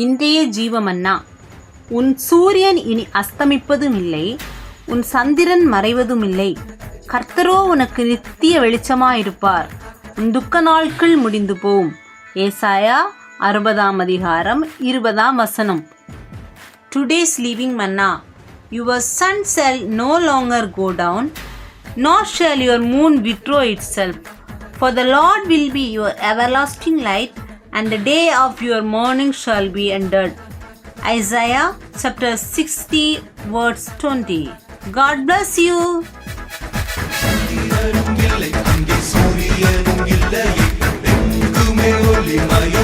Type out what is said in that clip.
இன்றைய ஜீவமன்னா. உன் சூரியன் இனி அஸ்தமிப்பதுமில்லை, உன் சந்திரன் மறைவதுமில்லை. கர்த்தரோ உனக்கு நித்திய வெளிச்சமாயிருப்பார். உன் துக்க நாட்கள் முடிந்து போம். ஏசாயா 60:20. Today's living manna. Your sun shall no longer go down, nor shall your moon withdraw itself. For the Lord will be your everlasting light, and the day of your mourning shall be ended. Isaiah chapter 60 verse 20. God bless you. சூரியனும் இல்லை, அங்கே சூரியனும் இல்லை, எங்குமே ஒளிமயம்.